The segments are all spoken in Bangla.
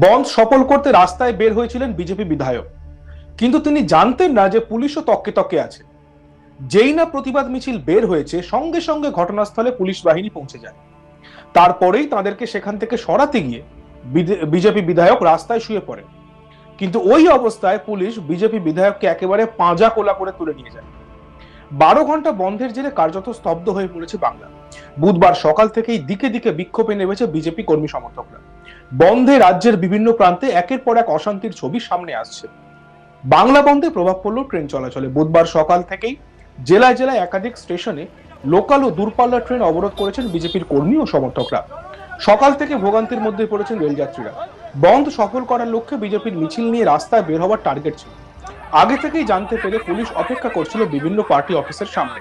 বন্ধ সফল করতে রাস্তায় বের হয়েছিলেন বিজেপি বিধায়ক, কিন্তু তিনি জানতেন না যে পুলিশও তককে তককে আছে। যেই না প্রতিবাদ মিছিল বের হয়েছে, সঙ্গে সঙ্গে ঘটনাস্থলে পুলিশ বাহিনী পৌঁছে যায়। তারপরেই তাদেরকে সেখান থেকে সরাতে গিয়ে বিজেপি বিধায়ক রাস্তায় শুয়ে পড়ে। কিন্তু ওই অবস্থায় পুলিশ বিজেপি বিধায়ককে একেবারে পাঁজা কোলা করে তুলে নিয়ে যায়। 12 ঘন্টা বন্ধের জেরে কার্যত স্তব্ধ হয়ে পড়েছে বাংলা। বুধবার সকাল থেকেই দিকে দিকে বিক্ষোভে নেমেছে বিজেপি কর্মী সমর্থকরা। বন্ধে রাজ্যের বিভিন্ন প্রান্তে একের পর এক অশান্তির ছবি সামনে আসছে। বাংলা বন্ধে প্রভাব পড়ল ট্রেন চলাচলে। বুধবার সকাল থেকেই জেলায় জেলায় একাধিক স্টেশনে লোকাল ও দূরপাল্লার ট্রেন অবরোধ করেছেন বিজেপির কর্মী ও সমর্থকরা। সকাল থেকে ভোগান্তির মধ্যে পড়েছেন রেলযাত্রীরা। বন্ধ সফল করার লক্ষ্যে বিজেপির মিছিল নিয়ে রাস্তায় বের হওয়ার টার্গেট ছিল। আগে থেকেই জানতে পেরে পুলিশ অপেক্ষা করছিল বিভিন্ন পার্টি অফিসের সামনে।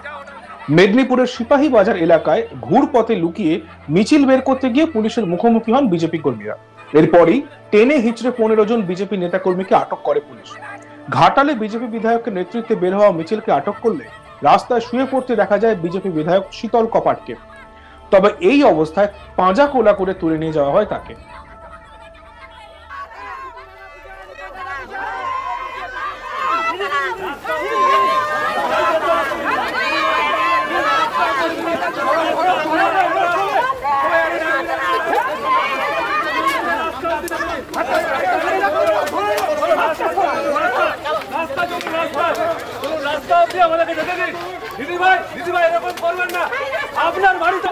মেদিনীপুরের সিপাহী বাজার এলাকায় ঘুরপথে লুকিয়ে মিছিল বের করতে গিয়ে পুলিশের মুখোমুখি হন বিজেপি কর্মীরা। এরপরই টেনে হিচড়ে 15 জন বিজেপি নেতাকর্মীকে আটক করে পুলিশ। ঘাটালে বিজেপি বিধায়কের নেতৃত্বে বের হওয়া মিছিলকে আটক করলে রাস্তায় শুয়ে পড়তে দেখা যায় বিজেপি বিধায়ক শীতল কপাটকে। তবে এই অবস্থায় পাঁজা কোলা করে তুলে নিয়ে যাওয়া হয় তাকে। আপনার বাড়িতে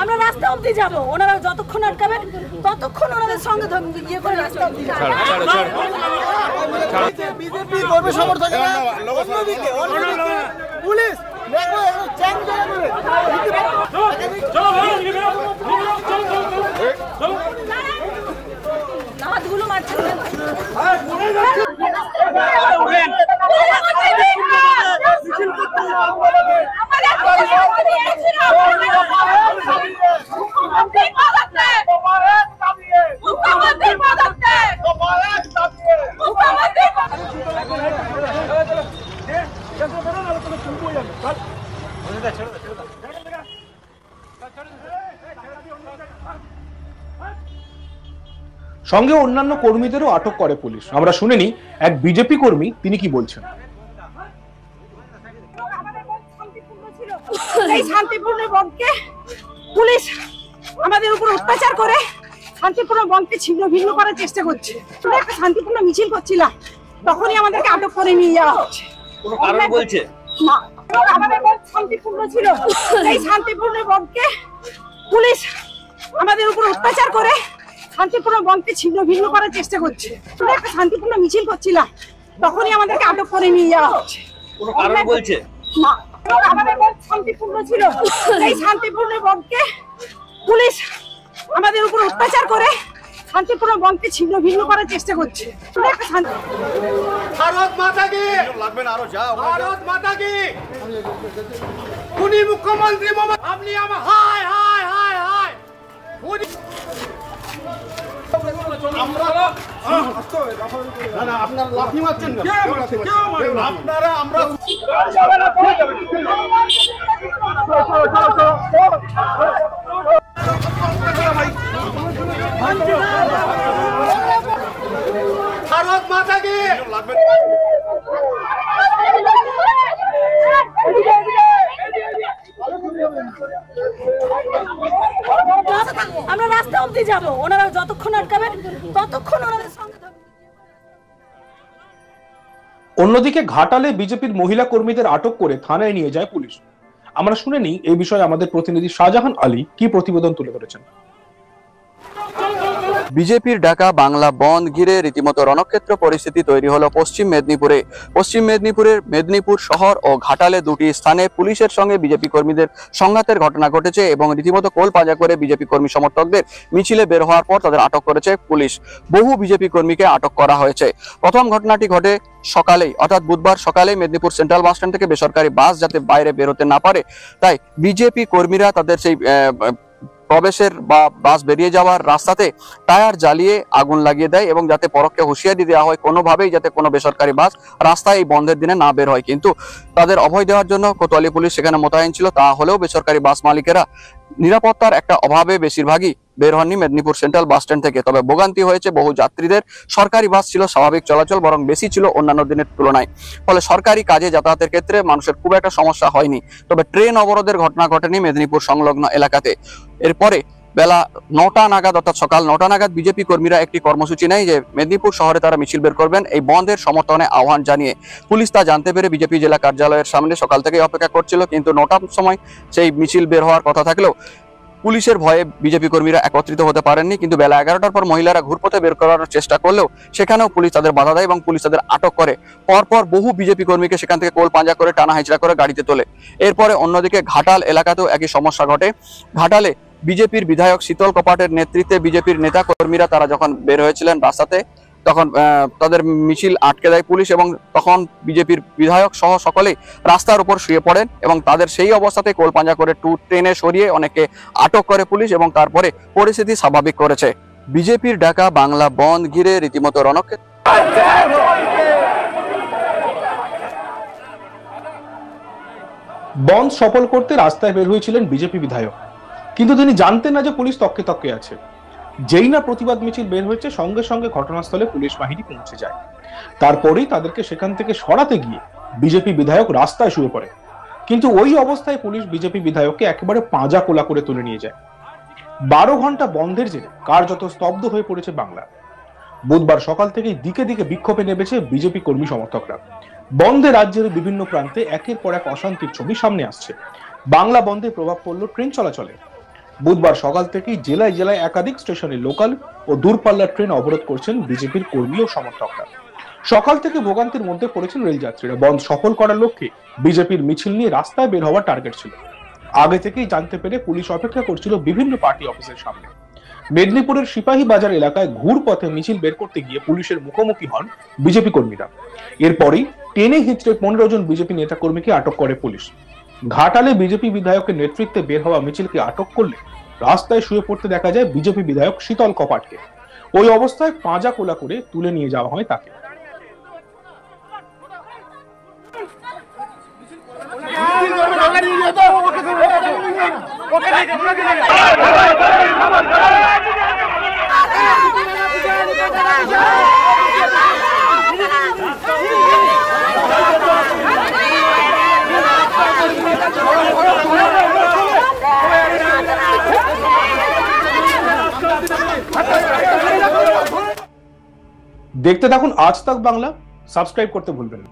আমরা রাস্তা অবধি যাবো, ওনারা যতক্ষণ আটকাবেন ততক্ষণ ওনাদের সঙ্গে ইয়ে করে রাস্তা অবধি বিজেপি কর্মী সমর্থক পুলিশ হাতগুলো মারছে। সঙ্গে অন্যান্য কর্মীদেরও আটক করে পুলিশ। আমরা শুনিনি এক বিজেপি কর্মী তিনি কি বলছেন। এই শান্তিপূর্ণ বন্ধকে পুলিশ আমাদের উপর অত্যাচার করে শান্তিপূর্ণ বন্ধকে ছিন্ন ভিন্ন করার চেষ্টা করছে। আমরা একটা শান্তিপূর্ণ মিছিল করছিলাম, তখনই আমাদেরকে আটক করে নিয়ে যাওয়া হচ্ছে। কোনো কারণ বলছে না, আমাদের বন্ধ শান্তিপূর্ণ ছিল। এই শান্তিপূর্ণ বন্ধকে পুলিশ আমাদের উপর অত্যাচার করে শান্তিপূর্ণ বন্ধকে ছিন্ন ভিন্ন করার চেষ্টা করছে। আমরা একটা শান্তিপূর্ণ মিছিল করছিলাম, তখনই আমাদেরকে আটক করে নিয়ে যাওয়া হচ্ছে। কোনো কারণ বলছে না, আমাদের বন্ধ শান্তিপূর্ণ ছিল। এই শান্তিপূর্ণ বন্ধকে পুলিশ আমাদের উপর অত্যাচার করে শান্তিপূর্ণ বন্ধকে ছিন্ন ভিন্ন করার চেষ্টা করছে। ভারত মাতা কি, ভারত মাতা কি। খুনি মুখ্যমন্ত্রী মমতা, আপনি আমার হায় হায় হায় হায় আপনারা লাঠি মারছেন না, আপনারা আমরা ভারত মাতা কি। আমরা রাস্তা অবধি যাবো, ওনারা যতক্ষণ আটকাবেন ততক্ষণ ওনাদের সঙ্গে। অন্যদিকে ঘাটালে বিজেপির মহিলা কর্মীদের আটক করে থানায় নিয়ে যায় পুলিশ। আমরা শুনে নিই এই বিষয়ে আমাদের প্রতিনিধি শাহজাহান আলী কি প্রতিবেদন তুলে ধরেছেন। বিজেপির ডাকা বাংলা বন্ধ ঘিরে রীতিমতো রণক্ষেত্র পরিস্থিতি তৈরি হলো পশ্চিম মেদিনীপুরে। পশ্চিম মেদিনীপুরের মেদিনীপুর শহর ও ঘাটালে দুটি স্থানে পুলিশের সঙ্গে বিজেপি কর্মীদের সংঘাতের ঘটনা ঘটেছে এবং রীতিমতো কোল পাজা করে বিজেপি কর্মী সমর্থকদের মিছিলে বের হওয়ার পর তাদের আটক করেছে পুলিশ। বহু বিজেপি কর্মীকে আটক করা হয়েছে। প্রথম ঘটনাটি ঘটে সকালেই, অর্থাৎ বুধবার সকালে মেদিনীপুর সেন্ট্রাল বাস স্ট্যান্ড থেকে বেসরকারি বাস যাতে বাইরে বেরোতে না পারে, তাই বিজেপি কর্মীরা তাদের সেই প্রবেশের বা বাস বেরিয়ে যাওয়ার রাস্তাতে টায়ার জ্বালিয়ে আগুন লাগিয়ে দেয় এবং যাতে পরোক্ষে হুঁশিয়ারি দেওয়া হয় কোনোভাবেই যাতে কোনো বেসরকারি বাস রাস্তায় এই বন্ধের দিনে না বের হয়। কিন্তু তাদের অভয় দেওয়ার জন্য কোতোয়ালি পুলিশ সেখানে মোতায়েন ছিল। তা হলেও বেসরকারি বাস মালিকেরা নিরাপত্তার একটা অভাবে বেশিরভাগই বের হননি মেদিনীপুর সেন্ট্রাল বাস স্ট্যান্ড থেকে। তবে ভোগান্তি হয়েছে বহু যাত্রীদের। সরকারি বাস ছিল স্বাভাবিক চলাচল, বরং বেশি ছিল অন্যান্য দিনের তুলনায়। ফলে সরকারি কাজে যাতায়াতের ক্ষেত্রে মানুষের খুব একটা সমস্যা হয়নি। তবে ট্রেন অবরোধের ঘটনা ঘটেনি মেদিনীপুর সংলগ্ন এলাকাতে। এরপরে বেলা 9টা নাগাদ অর্থাৎ সকাল 9টা নাগাদ বিজেপি কর্মীরা একটি কর্মসূচি নেয় যে মেদিনীপুর শহরে তারা মিছিল বের করবেন এই বন্ধের সমর্থনে আহ্বান জানিয়ে। পুলিশ তা জানতে পেরে বিজেপি জেলা কার্যালয়ের সামনে সকাল থেকেই অপেক্ষা করছিল, কিন্তু 9টার সময় সেই মিছিল বের হওয়ার কথা থাকলেও পুলিশের ভয়ে বিজেপি কর্মীরা একত্রিত হতে পারেননি। কিন্তু বেলা 11টার পর মহিলারা ঘুরপথে বের করার চেষ্টা করলেও সেখানেও পুলিশ তাদের বাধা দেয় এবং পুলিশ তাদের আটক করে। পরপর বহু বিজেপি কর্মীকে সেখান থেকে কোল পাঞ্জা করে টানা হেঁচড়া করে গাড়িতে তোলে। এরপরে অন্যদিকে ঘাটাল এলাকাতেও একই সমস্যা ঘটে। ঘাটালে বিজেপির বিধায়ক শীতল কপাটের নেতৃত্বে বিজেপির নেতা কর্মীরা তারা যখন বের হয়েছিলেন রাস্তাতে, তখন তাদের মিছিল আটকে দেয় পুলিশ এবং তখন বিজেপির বিধায়ক সহ সকলেই রাস্তার উপর শুয়ে পড়েন এবং তাদের সেই অবস্থাতে কোল পাঞ্জা করে ট্রেনে সরিয়ে অনেকে আটক করে পুলিশ এবং তারপরে পরিস্থিতি স্বাভাবিক করেছে। বিজেপির ডাকা বাংলা বন্ধ ঘিরে রীতিমতো রণক্ষেত্র। বন্ধ সফল করতে রাস্তায় বের হয়েছিলেন বিজেপি বিধায়ক, কিন্তু তিনি জানতেন না যে পুলিশ তককে তককে আছে। যেই না প্রতিবাদ মিছিল বের হয়েছে সঙ্গে সঙ্গে ঘটনাস্থলে পুলিশ বাহিনী পৌঁছে যায়। তারপরেই তাদেরকে সেখান থেকে সরাতে গিয়ে বিজেপি বিধায়ক রাস্তায় শুয়ে পড়ে। কিন্তু ওই অবস্থায় পুলিশ বিজেপি বিধায়ককে একেবারে পাঁজা কোলা করে তুলে নিয়ে যায়। 12 ঘন্টা বন্ধের জেরে কার্যত স্তব্ধ হয়ে পড়েছে বাংলা। বুধবার সকাল থেকেই দিকে দিকে বিক্ষোভে নেমেছে বিজেপি কর্মী সমর্থকরা। বন্ধে রাজ্যের বিভিন্ন প্রান্তে একের পর এক অশান্তির ছবি সামনে আসছে। বাংলা বন্ধে প্রভাব পড়ল ট্রেন চলাচলে। বুধবার সকাল থেকেই জেলায় জেলায় একাধিক স্টেশনে লোকাল ও দূরপাল্লার ট্রেন অবরোধ করছেন বিজেপির কর্মী ও সমর্থকরা। সকাল থেকে ভোগান্তির মধ্যে পড়েছেন রেল যাত্রীরা। বন্ধ সফল করার লক্ষ্যে বিজেপির মিছিল নিয়ে রাস্তায় বের হওয়ার টার্গেট ছিল। আগে থেকেই জানতে পেরে পুলিশ অপেক্ষা করছিল বিভিন্ন পার্টি অফিসের সামনে। মেদিনীপুরের সিপাহী বাজার এলাকায় ঘুরপথে মিছিল বের করতে গিয়ে পুলিশের মুখোমুখি হন বিজেপি কর্মীরা। এরপরই টেনে হিঁচড়ে 15 জন বিজেপি নেতা কর্মীকে আটক করে পুলিশ। ঘাটালে বিজেপি বিধায়কের নেতৃত্বে বের হওয়া মিছিলকে আটক করলে রাস্তায় শুয়ে পড়তে দেখা যায় বিজেপি বিধায়ক শীতল কপাটকে। ওই অবস্থায় পাঁজা কোলা করে তুলে নিয়ে যাওয়া হয় তাকে। দেখতে থাকুন আজ তাক বাংলা। সাবস্ক্রাইব করতে ভুলবেন না।